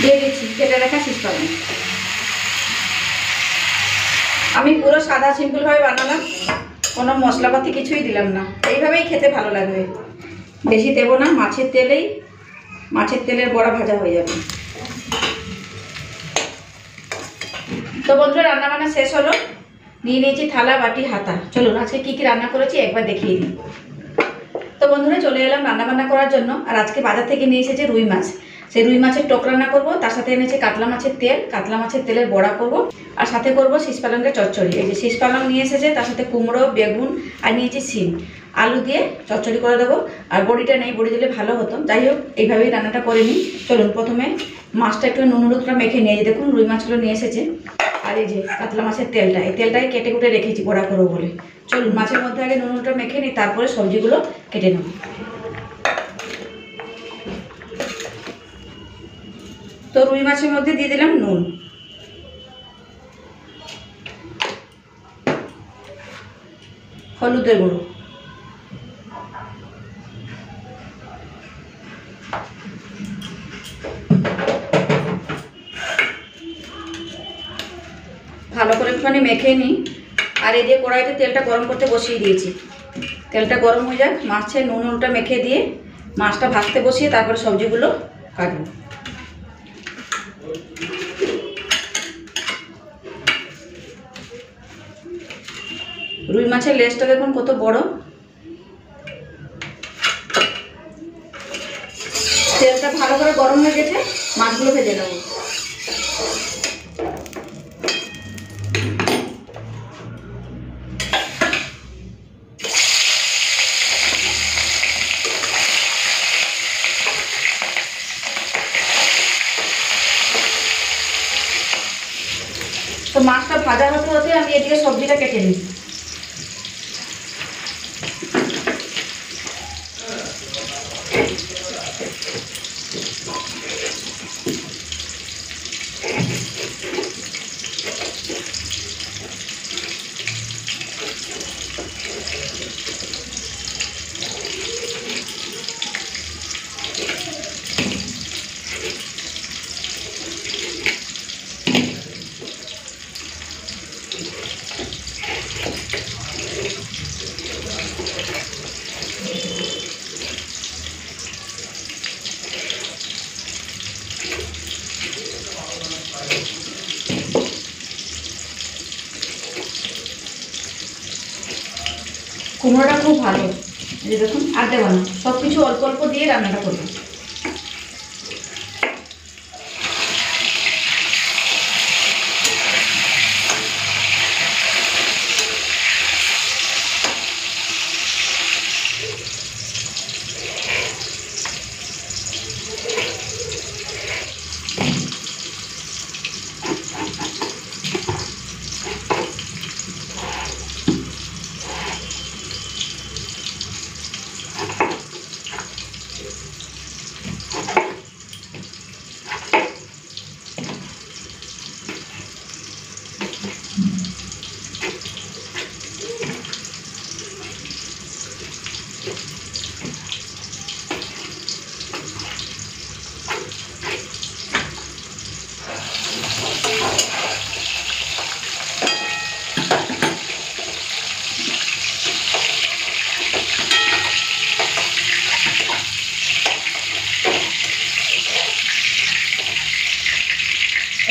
দিয়ে দিচ্ছি কেটে রাখা শীষ পালং। আমি পুরো সাদা সিম্পলভাবে বানালাম, কোনো মশলাপাতি কিছুই দিলাম না। এইভাবেই খেতে ভালো লাগবে, বেশি দেবো না। মাছের তেলের বড়া ভাজা হয়ে যাবে। তো বন্ধুরা রান্নাবান্না শেষ হলো, নিয়ে নিয়েছি থালা বাটি হাতা। চলুন আজকে কী কী রান্না করেছি একবার দেখিয়ে দিই। তো বন্ধুরা চলে এলাম রান্নাবান্না করার জন্য। আর আজকে বাজার থেকে নিয়ে এসেছে রুই মাছ। সেই রুই মাছের টক রান্না করবো, তার সাথে এনেছে কাতলা মাছের তেলের বড়া করব, আর সাথে করব শীষ পালংয়ের চচ্চড়ি। এই যে শীষ পালং নিয়ে এসেছে, তার সাথে কুমড়ো, বেগুন আর নিয়েছি শিম, আলু দিয়ে চচ্চড়ি করে দেবো। আর বড়িটা নেই, বড়ি দিলে ভালো হতো। যাই হোক এইভাবেই রান্নাটা করে নিই। চলুন প্রথমে মাছটা একটু নুন হলুদটা মেখে নিয়ে, দেখুন রুই মাছগুলো নিয়ে এসেছে। আর এই যে কাতলা মাছের তেলটা, এই তেলটাকে কেটে কুটে রেখেছি বড়া করবো বলে। চলুন মাছের মধ্যে আগে নুন হলুদটা মেখে নিই, তারপরে সবজিগুলো কেটে নেব। তো রুই মাছের মধ্যে দিয়ে দিলাম নুন, হলুদের গুঁড়ো, ভালো করে একটুখানি মেখে নিই। আর এই যে কড়াইতে তেলটা গরম করতে বসিয়ে দিয়েছি, তেলটা গরম হয়ে যাক। মাছে নুন হলুদটা মেখে দিয়ে মাছটা ভাজতে বসিয়ে তারপরে সবজিগুলো কাটবো। রুই মাছের লেজটা দেখুন কত বড়। তেলটা ভালো করে গরম হয়ে গেছে, মাছগুলো ভেজে নেব। তো মাছটা ভাজা হতে হতে আমি এদিকে সবজিটা কেটে নিই। কুমড়োটা খুব ভালো, এই দেখুন আর দেবো না, সব কিছু অল্প অল্প দিয়ে রান্নাটা করবো।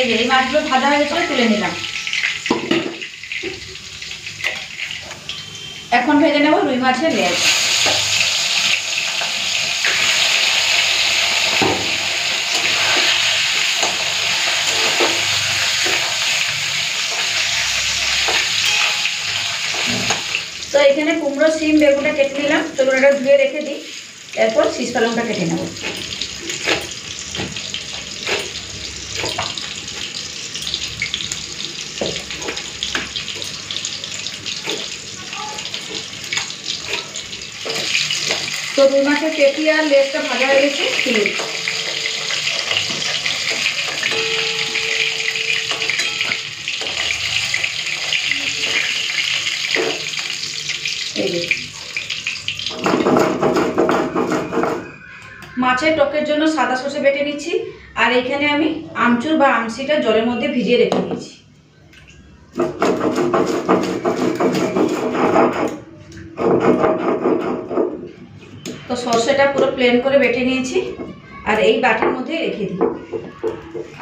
এই যে এই মাছগুলো ভাজা হয়ে গেছে, তুলে নিলাম। এখন ভেজে নেব রুই মাছের লেজ। তো এখানে কুমড়ো, শিম, বেগুনটা কেটে নিলাম। চলুন এটা ধুয়ে রেখে দিই, এরপর শীষ পালংটা কেটে নেব। তো রুই মাছের পেটি আর লেজটা ভাজা হয়ে গেছে, তুলে এই যে মাছের টকের জন্য সাদা সর্ষে বেটে নিচ্ছি। আর এখানে আমি আমচুর বা আমসিটা জলের মধ্যে ভিজিয়ে রেখে দিয়েছি। তো সর্ষেটা পুরো প্লেন করে বেটে নিয়েছি আর এই বাটির মধ্যে রেখে দিই।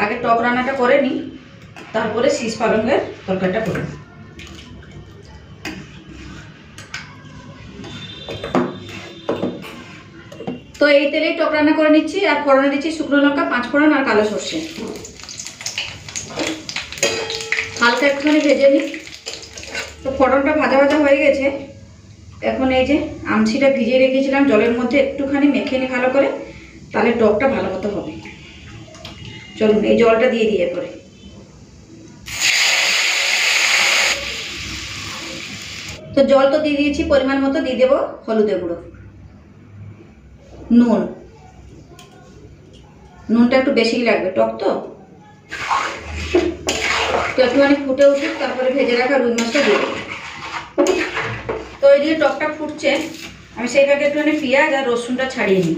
আগে টক রান্নাটা করে নিই, তারপরে শীষ পালঙ্গের তরকারিটা করে নিই। তো এই তেলেই টক রান্না করে নিচ্ছি আর ফোড়নে দিচ্ছি শুকনো লঙ্কা, 5 ফোড়ন আর কালো সর্ষে। হালকা একটুখানি ভেজে নিই। তো ফোড়নটা ভাজা ভাজা হয়ে গেছে। এখন এই যে আমসিটা ভিজিয়ে রেখেছিলাম জলের মধ্যে, একটুখানি মেখে নিই ভালো করে, তাহলে টকটা ভালো মতো হবে। চলুন এই জলটা দিয়ে দিই এরপরে। তো জল তো দিয়ে দিয়েছি, পরিমাণ মতো দিয়ে দেবো হলুদের গুঁড়ো, নুনটা একটু বেশিই লাগবে, টক তো। তো একটুখানি ফুটে উঠুক, তারপরে ভেজে রাখা রুই মাছটা দিয়ে দেবো। তো এইদিকে টকটা ফুটছে, আমি সেই ভাগে একটুখানি পেঁয়াজ আর রসুনটা ছাড়িয়ে নিই।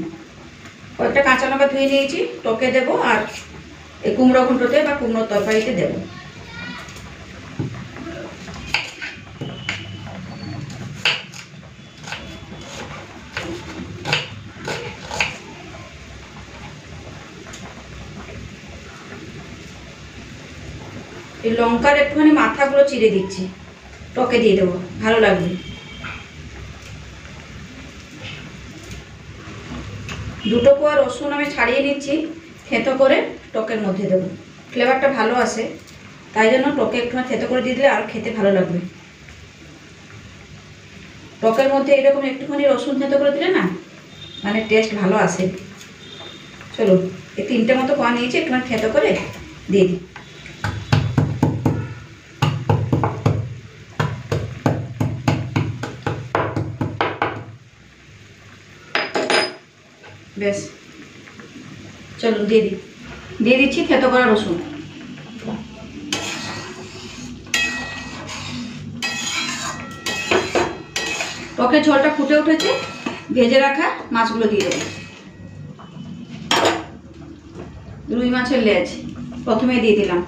কয়েকটা কাঁচা লঙ্কা ধুয়ে নিয়েছি, টকে দেবো আর এই কুমড়ো ঘন্টতে বা কুমড়োর তরকারিতে দেবো। এই লঙ্কার একটুখানি মাথাগুলো চিড়ে দিচ্ছি, টকে দিয়ে দেবো, ভালো লাগবে। দুটো কোয়া রসুন আমি ছাড়িয়ে নিচ্ছি, থেঁতো করে টকের মধ্যে দেবো, ফ্লেভারটা ভালো আসে, তাই জন্য টকে একটুখানি থেঁতো করে দিয়ে দিলে আর খেতে ভালো লাগবে। টকের মধ্যে এরকম একটুখানি রসুন থেঁতো করে দিলে না মানে টেস্ট ভালো আসে। চলুন এই 3টে মতো কোয়া নিয়েছি, একটুখানি থেঁতো করে দিয়ে দিই। বেশ, চলুন দিয়ে দিচ্ছি থেঁতো করা রসুন। টকের ঝোলটা ফুটে উঠেছে, ভেজে রাখা মাছগুলো দিয়ে দেবো। রুই মাছের লেজ প্রথমে দিয়ে দিলাম।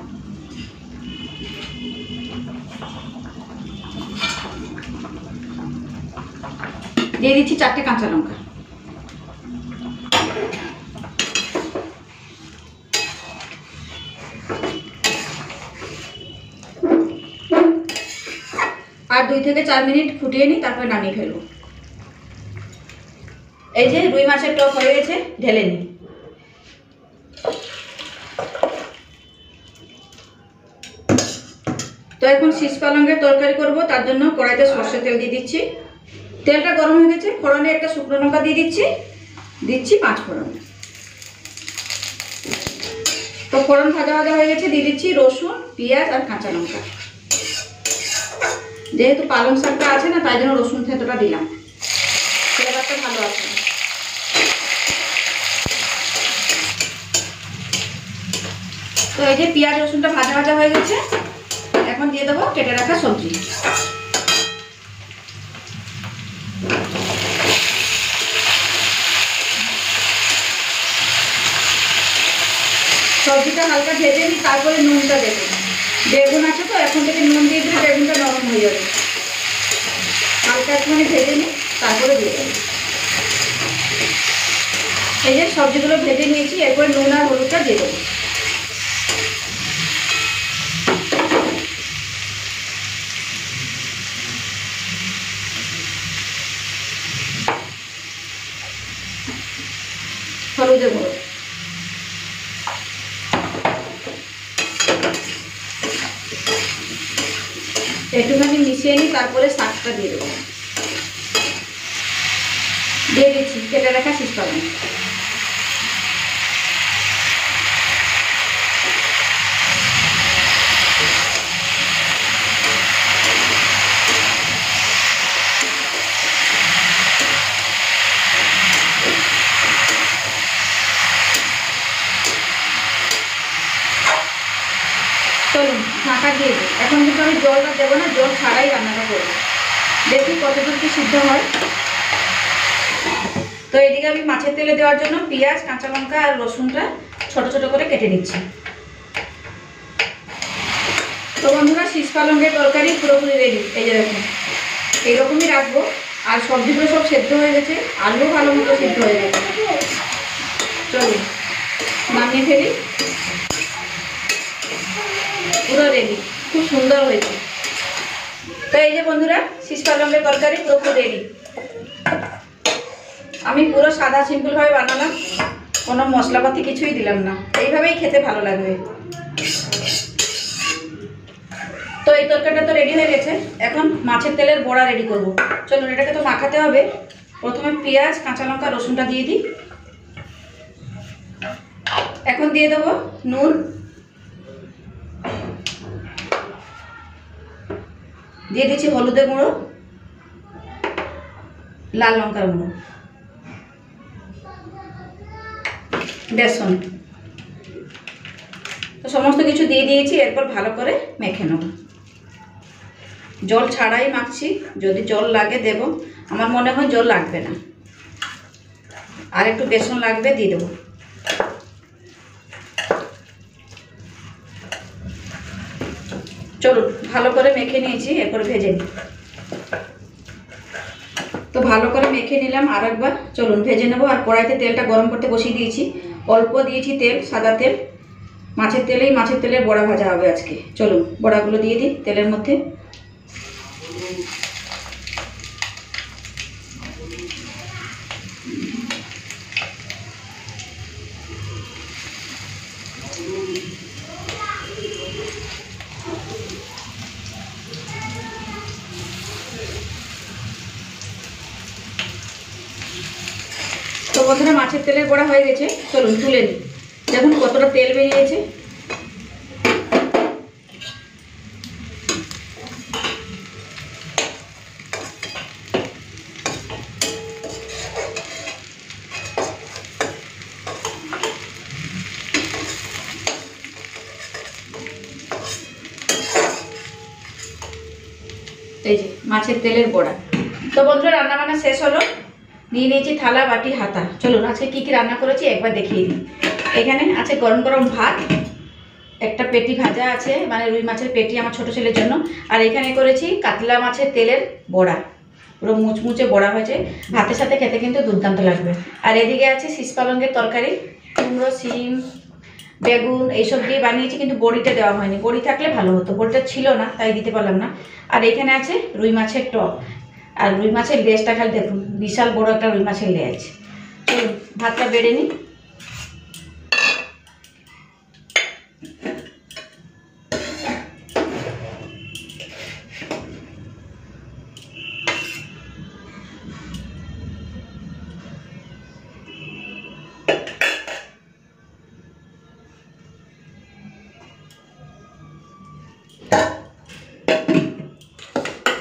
দিয়ে দিচ্ছি 4টে কাঁচা লঙ্কা। আর 2 থেকে 4 মিনিট ফুটিয়ে নিই, তারপরে নামিয়ে ফেলবো। এই যে রুই মাছের টক হয়ে গেছে, ঢেলে নিই। তো এখন শীষ পালঙ্গের তরকারি করব, তার জন্য কড়াইতে সর্ষের তেল দিয়ে দিচ্ছি। তেলটা গরম হয়ে গেছে, ফোড়নে একটা শুকনো লঙ্কা দিয়ে দিচ্ছি 5 ফোড়ন। তো ফোড়ন ভাজা ভাজা হয়ে গেছে, দিয়ে দিচ্ছি রসুন, পেঁয়াজ আর কাঁচা লঙ্কা। যেহেতু পালং শাকটা আছে না, তাই জন্য রসুন থেঁতোটা দিলাম, ফ্লেভারটা ভালো আছে। তো এই যে পেঁয়াজ রসুনটা ভাজা ভাজা হয়ে গেছে, এখন দিয়ে দেবো কেটে রাখা সবজি। সবজিটা হালকা ভেজে নিই, তারপরে নুনটা দেবো। বেগুন আছে তো, এখন থেকে নুন দিয়ে দিলে বেগুনটা নরম হয়ে যাবে। হালকা একটুখানি ভেজে নিই, তারপরে দিয়ে দেবো। এই যে সবজিগুলো ভেজে নিয়েছি, এরপর নুন আর হলুদটা দিয়ে দেবো। হলুদের গুঁড়ো, একটুখানি মিশিয়ে নিই, তারপরে শাকটা দিয়ে দেবো। দিয়ে দিচ্ছি কেটে রাখা শীষ পালং। চলুন ঢাকা দিয়ে দিই। এখন কিন্তু আমি জলটা দেবো না, জল ছাড়াই রান্নাটা করবো, দেখি কতদূর কি সিদ্ধ হয়। তো এদিকে আমি মাছের তেলে দেওয়ার জন্য পেঁয়াজ, কাঁচা লঙ্কা আর রসুনটা ছোট ছোট করে কেটে নিচ্ছি। তো বন্ধুরা শীষ পালঙ্গের তরকারি পুরোপুরি রেডি। এই যে দেখুন, এইরকমই রাখবো। আর সবজিগুলো সব সেদ্ধ হয়ে গেছে, আলু ভালো মতো সেদ্ধ হয়ে গেছে। চলুন নামিয়ে ফেলি। পুরো রেডি, খুব সুন্দর হয়েছে। তো এই যে বন্ধুরা শীষ পালঙ্গের তরকারি পুরোপুরি রেডি। আমি পুরো সাদা সিম্পলভাবে বানালাম, কোনো মশলাপাতি কিছুই দিলাম না। এইভাবেই খেতে ভালো লাগবে। তো এই তরকারিটা তো রেডি হয়ে গেছে। এখন মাছের তেলের বড়া রেডি করব। চলুন, এটাকে তো মাখাতে হবে। প্রথমে পেঁয়াজ, কাঁচা লঙ্কা, রসুনটা দিয়ে দিই। এখন দিয়ে দেবো নুন, দিয়ে দিচ্ছি হলুদের গুঁড়ো, লাল লঙ্কার গুঁড়ো, বেসন। তো সমস্ত কিছু দিয়ে দিয়েছি। এরপর ভালো করে মেখে নেব। জল ছাড়াই মাখছি, যদি জল লাগে দেব। আমার মনে হয় জল লাগবে না, আর একটু বেসন লাগবে, দিয়ে দেবো। চলুন ভালো করে মেখে নিয়েছি, এরপর ভেজে নিই। তো ভালো করে মেখে নিলাম আর একবার। চলুন ভেজে নেবো। আর কড়াইতে তেলটা গরম করতে বসিয়ে দিয়েছি। অল্প দিয়েছি তেল, সাদা তেল। মাছের তেলের বড়া ভাজা হবে আজকে। চলুন বড়াগুলো দিয়ে দিই তেলের মধ্যে। তো বন্ধুরা মাছের তেলের বড়া হয়ে গেছে। চলুন তুলে নিই। দেখুন কতটা তেল বেরিয়েছে। এই যে মাছের তেলের বড়া। তো বন্ধুরা রান্নাবান্না শেষ হলো। নিয়ে নিয়েছি থালা, বাটি, হাতা। চলুন আজকে কী কী রান্না করেছি একবার দেখিয়ে দিই। এখানে আছে গরম গরম ভাত, একটা পেটি ভাজা আছে, মানে রুই মাছের পেটি আমার ছোটো ছেলের জন্য। আর এখানে করেছি কাতলা মাছের তেলের বড়া, পুরো মুচমুচে বড়া হয়েছে। ভাতের সাথে খেতে কিন্তু দুর্দান্ত লাগবে। আর এদিকে আছে শীষ পালঙ্গের তরকারি, কুমড়ো, শিম, বেগুন এইসব দিয়ে বানিয়েছি, কিন্তু বড়িটা দেওয়া হয়নি। বড়ি থাকলে ভালো হতো, বড়িটা ছিল না তাই দিতে পারলাম না। আর এখানে আছে রুই মাছের টক। আর রুই মাছের লেজটা খালি দেখুন, বিশাল বড় একটা রুই মাছের লেজ। চলুন ভাতটা বেড়ে নিই।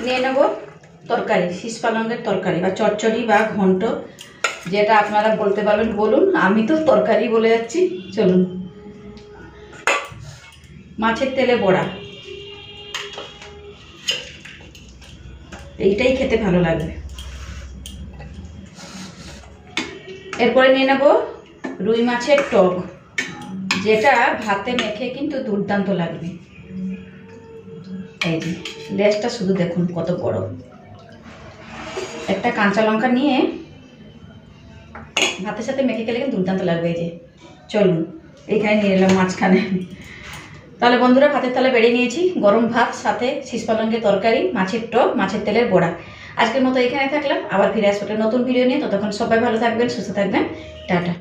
নিয়ে নেব তরকারি, শীষ পালঙ্গের তরকারি বা চচ্চড়ি বা ঘন্ট, যেটা আপনারা বলতে পারবেন বলুন। আমি তো তরকারি বলে যাচ্ছি। চলুন মাছের তেলে বড়া, এইটাই খেতে ভালো লাগবে। এরপরে নিয়ে নেব রুই মাছের টক, যেটা ভাতে মেখে কিন্তু দুর্দান্ত লাগবে। এই যে লেজটা শুধু দেখুন কত বড়। একটা কাঁচা লঙ্কা নিয়ে ভাতের সাথে মেখে খেলে কিন্তু দুর্দান্ত লাগবে। এই যে চলুন এইখানে নিয়ে এলাম মাঝখানে। তাহলে বন্ধুরা ভাতের থালা বেড়ে নিয়েছি, গরম ভাত, সাথে শীষ পালঙ্গের তরকারি, মাছের টক, মাছের তেলের বড়া। আজকের মতো এখানে থাকলাম, আবার ফিরে আসবো একটা নতুন ভিডিও নিয়ে। ততক্ষণ সবাই ভালো থাকবেন, সুস্থ থাকবেন। টাটা।